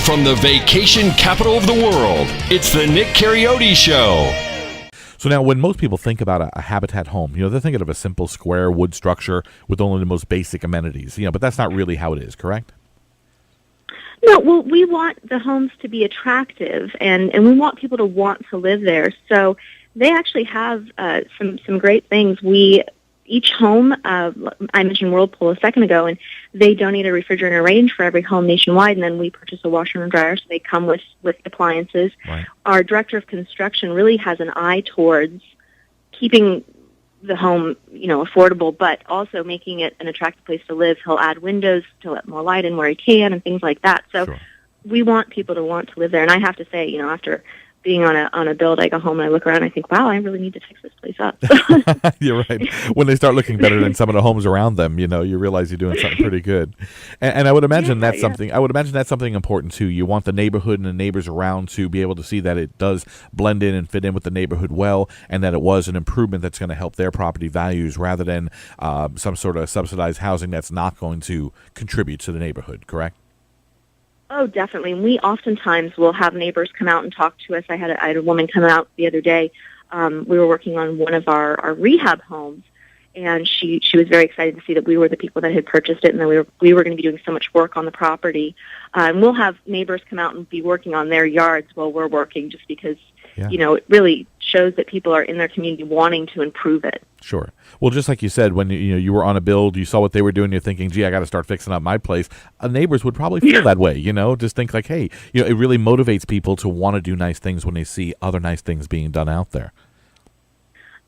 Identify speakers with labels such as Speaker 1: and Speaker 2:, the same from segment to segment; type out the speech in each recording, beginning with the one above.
Speaker 1: From the vacation capital of the world, it's the Nick Carioti Show.
Speaker 2: So now when most people think about a habitat home, they're thinking of a simple square wood structure with only the most basic amenities, but that's not really how it is, correct?
Speaker 3: No, well, we want the homes to be attractive, and we want people to want to live there. So they actually have some great things. Each home, I mentioned Whirlpool a second ago, and they donate a refrigerator and range for every home nationwide, and then we purchase a washer and dryer, so they come with appliances.
Speaker 2: Right.
Speaker 3: Our director of construction really has an eye towards keeping the home, affordable, but also making it an attractive place to live. He'll add windows to let more light in where he can and things like that. So
Speaker 2: Sure.
Speaker 3: We want people to want to live there. And I have to say, after being on a build, I go home and I look around and I think, wow, I really need to fix this place up.
Speaker 2: You're right. When they start looking better than some of the homes around them, you realize you're doing something pretty good. And I would imagine that's something. I would imagine that's something important too. You want the neighborhood and the neighbors around to be able to see that it does blend in and fit in with the neighborhood well, and that it was an improvement that's going to help their property values rather than some sort of subsidized housing that's not going to contribute to the neighborhood. Correct?
Speaker 3: Oh, definitely. And we oftentimes will have neighbors come out and talk to us. I had a woman come out the other day. We were working on one of our rehab homes, and she was very excited to see that we were the people that had purchased it, and that we were going to be doing so much work on the property. And we'll have neighbors come out and be working on their yards while we're working, just because it really shows that people are in their community wanting to improve it.
Speaker 2: Sure. Well, just like you said, when you were on a build, you saw what they were doing, you're thinking, gee, I got to start fixing up my place. Neighbors would probably feel that way, just think like, hey, it really motivates people to want to do nice things when they see other nice things being done out there.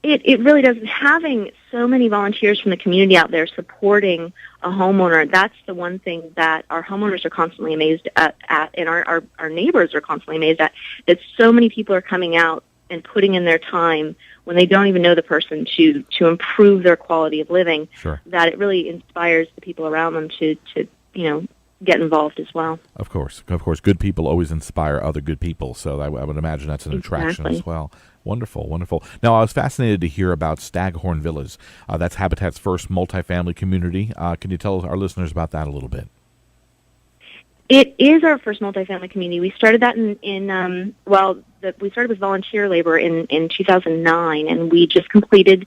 Speaker 3: It really does. Having so many volunteers from the community out there supporting a homeowner, that's the one thing that our homeowners are constantly amazed at and our neighbors are constantly amazed at, that so many people are coming out and putting in their time when they don't even know the person to improve their quality of living.
Speaker 2: Sure.
Speaker 3: That it really inspires the people around them to get involved as well.
Speaker 2: Of course. Good people always inspire other good people, so I would imagine that's an attraction as well. Wonderful, wonderful. Now, I was fascinated to hear about Staghorn Villas. That's Habitat's first multifamily community. Can you tell our listeners about that a little bit?
Speaker 3: It is our first multifamily community. We started that we started with volunteer labor in 2009, and we just completed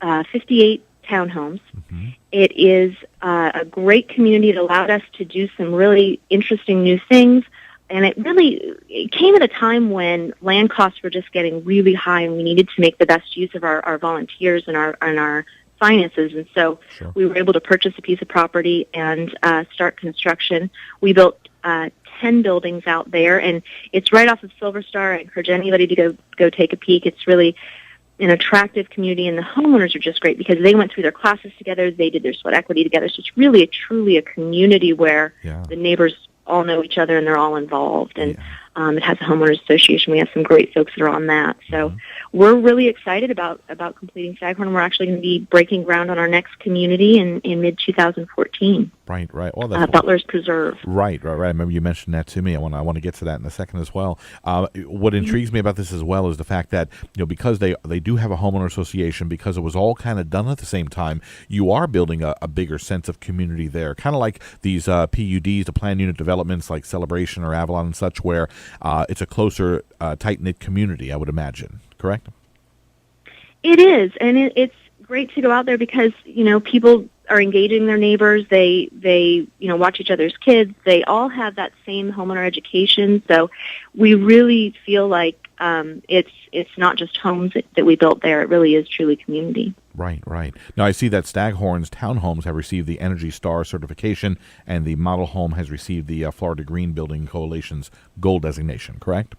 Speaker 3: 58 townhomes. Mm-hmm. It is a great community. It allowed us to do some really interesting new things, and it came at a time when land costs were just getting really high, and we needed to make the best use of our volunteers and our finances. And so
Speaker 2: Sure.
Speaker 3: We were able to purchase a piece of property and start construction. We built 10 buildings out there, and it's right off of Silver Star. I encourage anybody to go take a peek. It's really an attractive community, and the homeowners are just great because they went through their classes together. They did their sweat equity together. So it's really truly a community where the neighbors all know each other and they're all involved. And it has a homeowners association. We have some great folks that are on that. So we're really excited about completing Staghorn. We're actually going to be breaking ground on our next community in mid-2014.
Speaker 2: Right. Well, that's
Speaker 3: Butler's Preserve.
Speaker 2: Right. I remember you mentioned that to me. I want to get to that in a second as well. What intrigues me about this as well is the fact that because they do have a homeowner association, because it was all kind of done at the same time, you are building a bigger sense of community there, kind of like these PUDs, the planned unit developments like Celebration or Avalon and such, where it's a closer, tight-knit community, I would imagine. Correct?
Speaker 3: It is, and it's great to go out there because people are engaging their neighbors. They watch each other's kids. They all have that same homeowner education. So we really feel like it's not just homes that we built there. It really is truly community.
Speaker 2: Right. Now, I see that Staghorn's townhomes have received the Energy Star certification, and the model home has received the Florida Green Building Coalition's Gold designation, correct?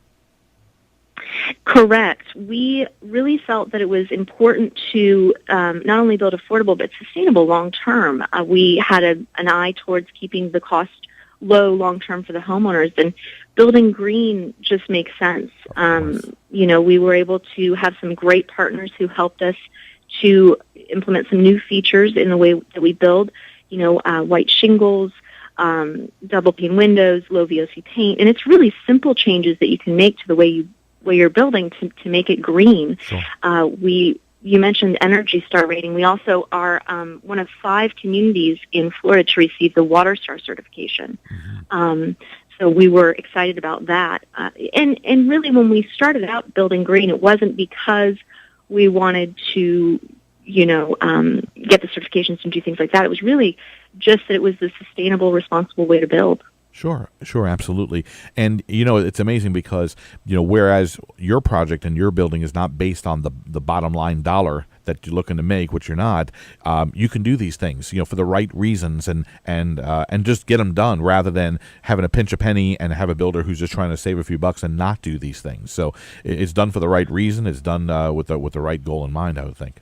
Speaker 3: Correct. We really felt that it was important to not only build affordable but sustainable long-term. We had an eye towards keeping the cost low long-term for the homeowners, and building green just makes sense. We were able to have some great partners who helped us to implement some new features in the way that we build, white shingles, double pane windows, low VOC paint, and it's really simple changes that you can make to the way you're building to make it green.
Speaker 2: Sure.
Speaker 3: You mentioned Energy Star rating. We also are one of 5 communities in Florida to receive the Water Star certification. Mm-hmm. So we were excited about that. And really, when we started out building green, it wasn't because we wanted to, get the certifications and do things like that. It was really just that it was the sustainable, responsible way to build.
Speaker 2: Sure, absolutely. And, it's amazing because, whereas your project and your building is not based on the bottom line dollar that you're looking to make, which you're not, you can do these things, for the right reasons and just get them done rather than having to pinch a penny and have a builder who's just trying to save a few bucks and not do these things. So it's done for the right reason. It's done with the right goal in mind, I would think.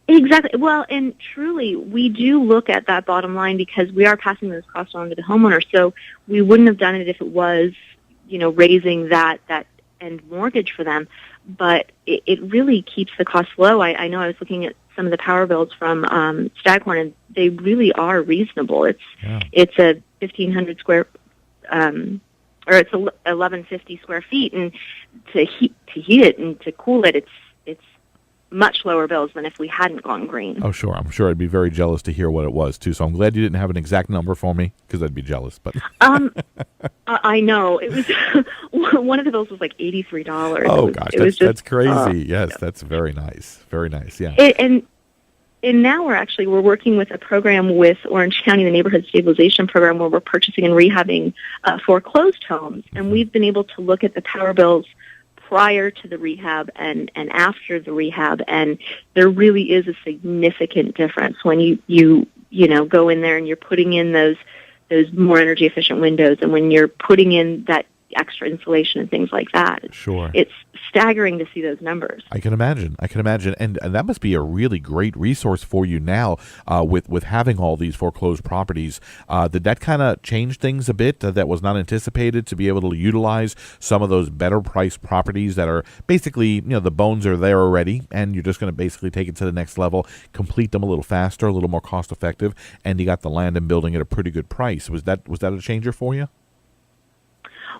Speaker 3: Exactly. Well, and truly, we do look at that bottom line because we are passing those costs on to the homeowner. So we wouldn't have done it if it was, raising that end mortgage for them. But it really keeps the costs low. I know I was looking at some of the power bills from Staghorn, and they really are reasonable. It's a 1,500 square, or it's 1,150 square feet, and to heat it and to cool it, it's much lower bills than if we hadn't gone green.
Speaker 2: Oh, sure. I'm sure I'd be very jealous to hear what it was, too. So I'm glad you didn't have an exact number for me because I'd be jealous. But
Speaker 3: I know. It was one of the bills was like $83.
Speaker 2: Oh, gosh. That's crazy. Yes, that's very nice. Very nice, yeah.
Speaker 3: And now we're working with a program with Orange County, the Neighborhood Stabilization Program, where we're purchasing and rehabbing foreclosed homes. And we've been able to look at the power bills prior to the rehab and after the rehab, and there really is a significant difference when you go in there and you're putting in those more energy efficient windows, and when you're putting in that extra insulation and things like that.
Speaker 2: Sure.
Speaker 3: It's staggering to see those numbers.
Speaker 2: I can imagine. And that must be a really great resource for you now with having all these foreclosed properties. Did that kind of change things a bit that was not anticipated to be able to utilize some of those better priced properties that are basically, the bones are there already, and you're just going to basically take it to the next level, complete them a little faster, a little more cost effective, and you got the land and building at a pretty good price. Was that a changer for you?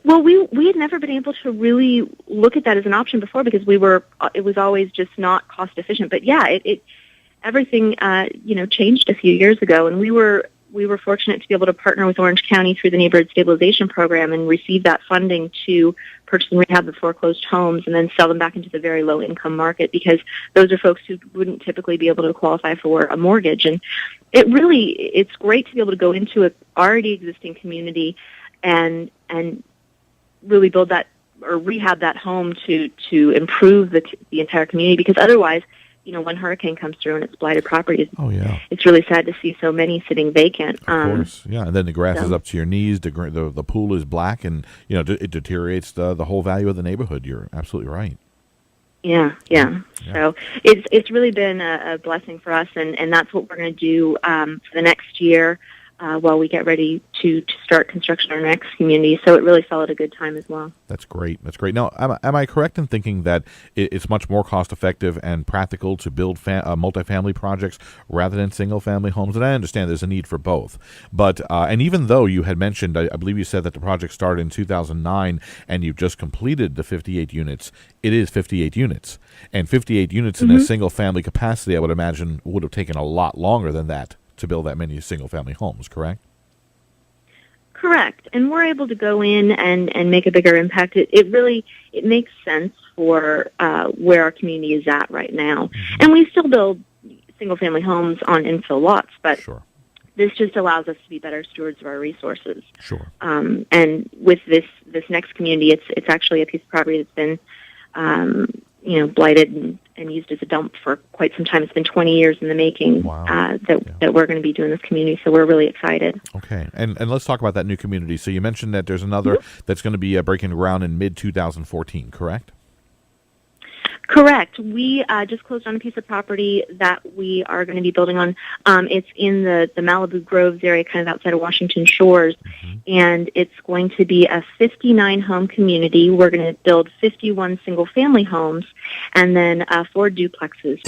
Speaker 3: Well, we had never been able to really look at that as an option before because it was always just not cost efficient. But yeah, everything changed a few years ago, and we were fortunate to be able to partner with Orange County through the Neighborhood Stabilization Program and receive that funding to purchase and rehab the foreclosed homes and then sell them back into the very low income market, because those are folks who wouldn't typically be able to qualify for a mortgage. And it's great to be able to go into an already existing community and really build that or rehab that home to improve the entire community, because otherwise, when hurricane comes through and it's blighted properties, it's really sad to see so many sitting vacant.
Speaker 2: Of course, yeah, and then the grass is up to your knees, the pool is black, and it deteriorates the whole value of the neighborhood. You're absolutely right.
Speaker 3: Yeah. So it's really been a blessing for us, and that's what we're going to do for the next year. While we get ready to start construction on our next community. So it really fell at a good time as well.
Speaker 2: That's great. Now, am I correct in thinking that it's much more cost-effective and practical to build multifamily projects rather than single-family homes? And I understand there's a need for both. But and even though you had mentioned, I believe you said that the project started in 2009 and you've just completed the 58 units, it is 58 units. And 58 units in a single-family capacity, I would imagine, would have taken a lot longer than that to build that many single-family homes, correct?
Speaker 3: Correct. And we're able to go in and make a bigger impact. It makes sense for where our community is at right now. And we still build single-family homes on infill lots, but this just allows us to be better stewards of our resources.
Speaker 2: Sure.
Speaker 3: And with this next community, it's actually a piece of property that's been blighted and used as a dump for quite some time. It's been 20 years in the making that we're going to be doing this community, so we're really excited.
Speaker 2: Okay, and let's talk about that new community. So you mentioned that there's another that's going to be breaking ground in mid-2014, correct?
Speaker 3: Correct. We just closed on a piece of property that we are going to be building on. It's in the Malibu Groves area, kind of outside of Washington Shores, and it's going to be a 59-home community. We're going to build 51 single-family homes and then 4 duplexes.